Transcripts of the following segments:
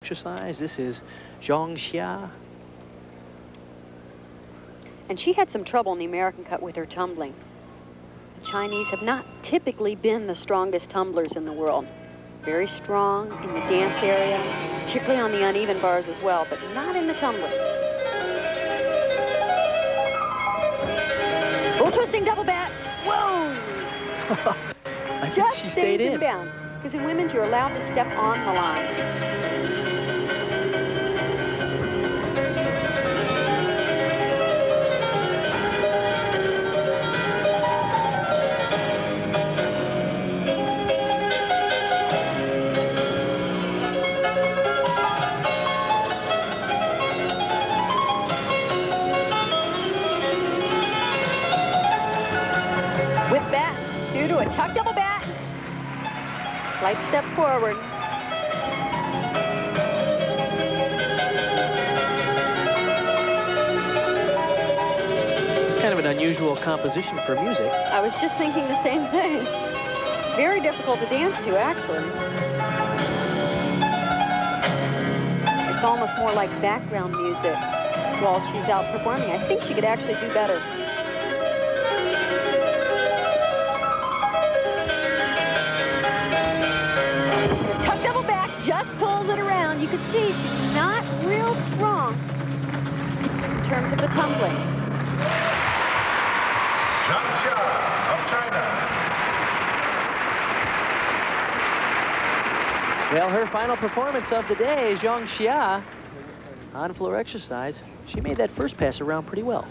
exercise. This is Zhang. And she had some trouble in the American cut with her tumbling. The Chinese have not typically been the strongest tumblers in the world. Very strong in the dance area, particularly on the uneven bars as well, but not in the tumbling. Full twisting double bat. Whoa! I think she stayed in. Inbound. Because in women's, you're allowed to step on the line. Whip bat, through to a tuck double bat. Slight step forward. Kind of an unusual composition for music. I was just thinking the same thing. Very difficult to dance to, actually. It's almost more like background music while she's out performing. I think she could actually do better. Tuck double back, just pulls it around. You can see she's not real strong in terms of the tumbling. Zhang of China. Well, her final performance of the day, Zhang on floor exercise. She made that first pass around pretty well.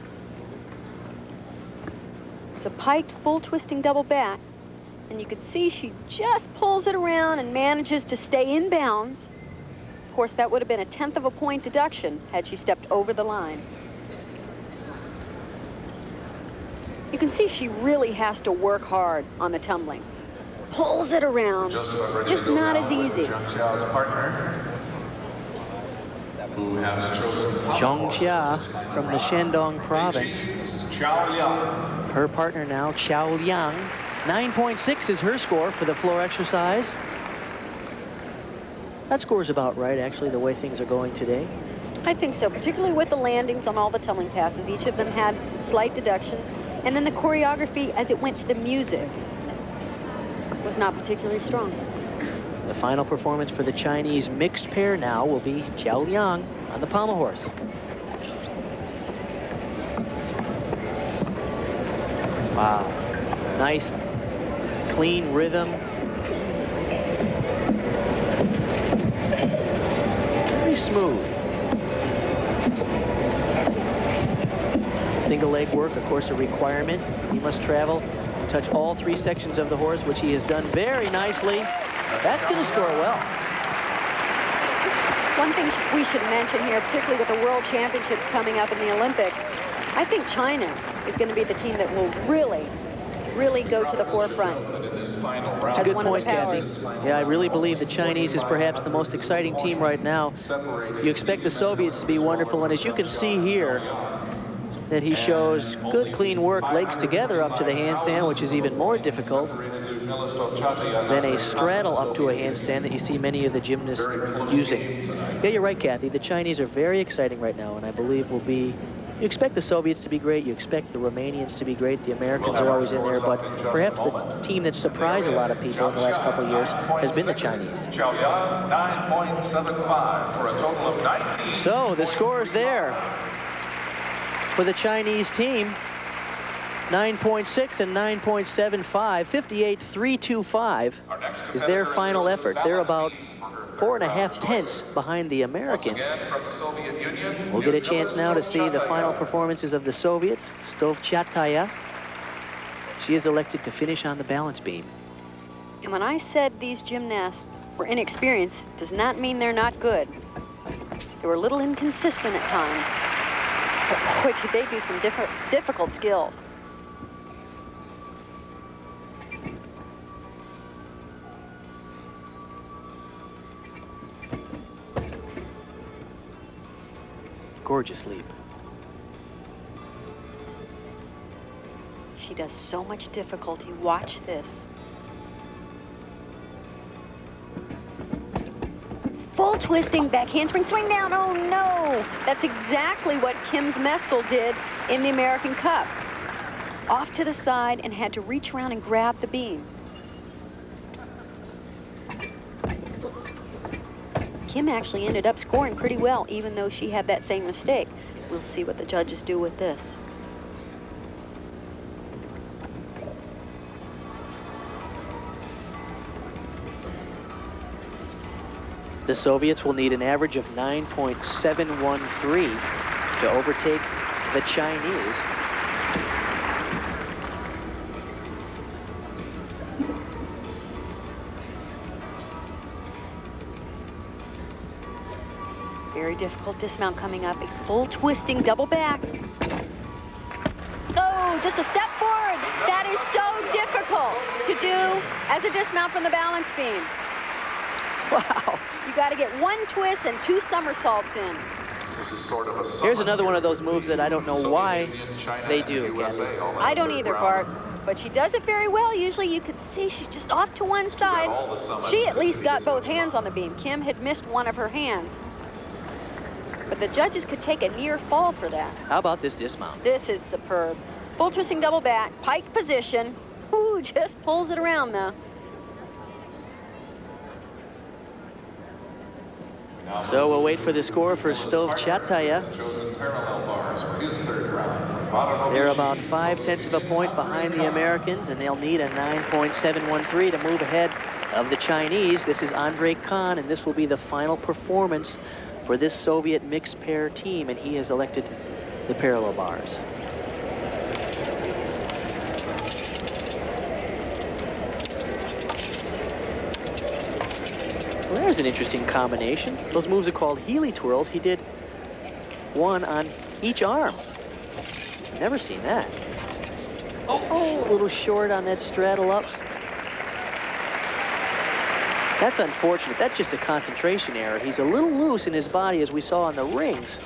It's a piked full twisting double back, and you can see she just pulls it around and manages to stay in bounds. Of course, that would have been a 1/10 of a point deduction had she stepped over the line. You can see she really has to work hard on the tumbling. Pulls it around. It's just not as easy. Zhang partner, who has chosen Zhang from the Shandong province. This is Qiao Liang. Her partner now, Qiao Liang. 9.6 is her score for the floor exercise. That score's about right, actually, the way things are going today. I think so, particularly with the landings on all the tumbling passes. Each of them had slight deductions. And then the choreography as it went to the music was not particularly strong. The final performance for the Chinese mixed pair now will be Qiao Liang on the pommel horse. Wow, nice, clean rhythm. Very smooth. Single leg work, of course, a requirement. He must travel, touch all 3 sections of the horse, which he has done very nicely. That's going to score well. One thing we should mention here, particularly with the World Championships coming up in the Olympics, I think China is going to be the team that will really go to the forefront. That's a good point, Kathy. Yeah, I really believe the Chinese is perhaps the most exciting team right now. You expect the Soviets to be wonderful, and as you can see here, that he shows good, clean work, legs together up to the handstand, which is even more difficult than a straddle up to a handstand that you see many of the gymnasts using. Yeah, you're right, Kathy. The Chinese are very exciting right now, and I believe will be... You expect the Soviets to be great, you expect the Romanians to be great, the Americans are always in there, but perhaps the team that surprised a lot of people in the last couple of years has been the Chinese. 9.75 for a total of 19. So the scores there for the Chinese team, 9.6 and 9.75, 58.325 is their final effort. They're about 4.5 tenths behind the Americans. We'll get a chance now to see the final performances of the Soviets. Stovbchataya, she is elected to finish on the balance beam. And when I said these gymnasts were inexperienced, does not mean they're not good. They were a little inconsistent at times. But boy, did they do some difficult skills. Gorgeous leap. She does so much difficulty. Watch this. Full Double twisting, back handspring, swing down. Oh no! That's exactly what Kim Zmeskal did in the American Cup. Off to the side and had to reach around and grab the beam. Kim actually ended up scoring pretty well, even though she had that same mistake. We'll see what the judges do with this. The Soviets will need an average of 9.713 to overtake the Chinese. Very difficult dismount coming up. A full twisting double back. Oh, just a step forward. That is so difficult to do as a dismount from the balance beam. Wow. You got to get one twist and 2 somersaults in. This is sort of a Here's another one of those moves that I don't know why they do, Kathy. I don't either, Bart. But she does it very well. Usually you could see she's just off to one side. She at least got both hands on the beam. Kim had missed one of her hands. But the judges could take a near fall for that. How about this dismount? This is superb. Full twisting double back, pike position. Ooh, just pulls it around now. So we'll wait for the score for Stovbchataya. They're about 0.5 of a point behind the Americans, and they'll need a 9.713 to move ahead of the Chinese. This is Andrei Khan, and this will be the final performance for this Soviet mixed pair team, and he has elected the parallel bars. Well, there's an interesting combination. Those moves are called Healy twirls. He did one on each arm. Never seen that. Oh, a little short on that straddle up. That's unfortunate. That's just a concentration error. He's a little loose in his body, as we saw on the rings.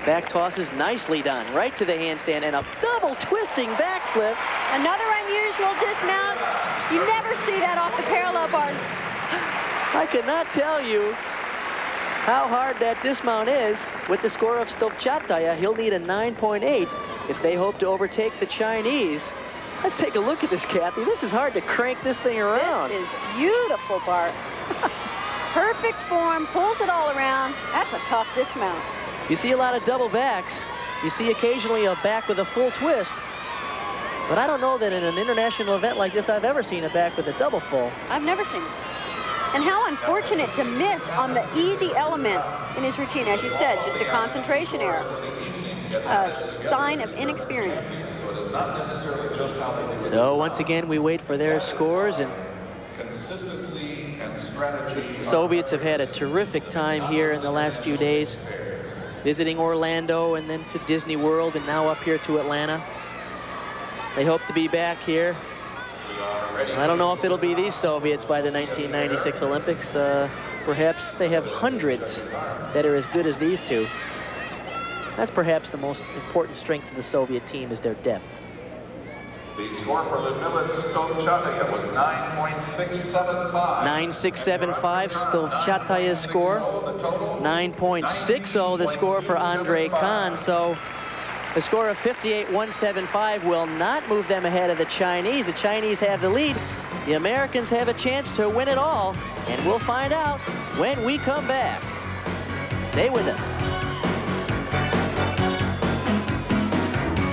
Back tosses, nicely done. Right to the handstand, and a double twisting backflip. Another unusual dismount. You never see that off the parallel bars. I cannot tell you how hard that dismount is. With the score of Stovbchataya, he'll need a 9.8 if they hope to overtake the Chinese. Let's take a look at this, Kathy. This is hard to crank this thing around. This is beautiful, Bart. Perfect form, pulls it all around. That's a tough dismount. You see a lot of double backs. You see occasionally a back with a full twist. But I don't know that in an international event like this I've ever seen a back with a double full. I've never seen it. And how unfortunate to miss on the easy element in his routine. As you said, just a concentration error. A sign of inexperience. So once again, we wait for their scores, and Consistency and strategy. Soviets have had a terrific time here in the last few days, visiting Orlando and then to Disney World and now up here to Atlanta. They hope to be back here. I don't know if it'll be these Soviets by the 1996 Olympics. Perhaps they have hundreds that are as good as these two. That's perhaps the most important strength of the Soviet team, is their depth. The score for Ludmilla Stovbchataya was 9.675. 9.675, Stovbchataya's score. 9.60, the score for Andrei Khan. So the score of 58.175 will not move them ahead of the Chinese. The Chinese have the lead. The Americans have a chance to win it all, and we'll find out when we come back. Stay with us.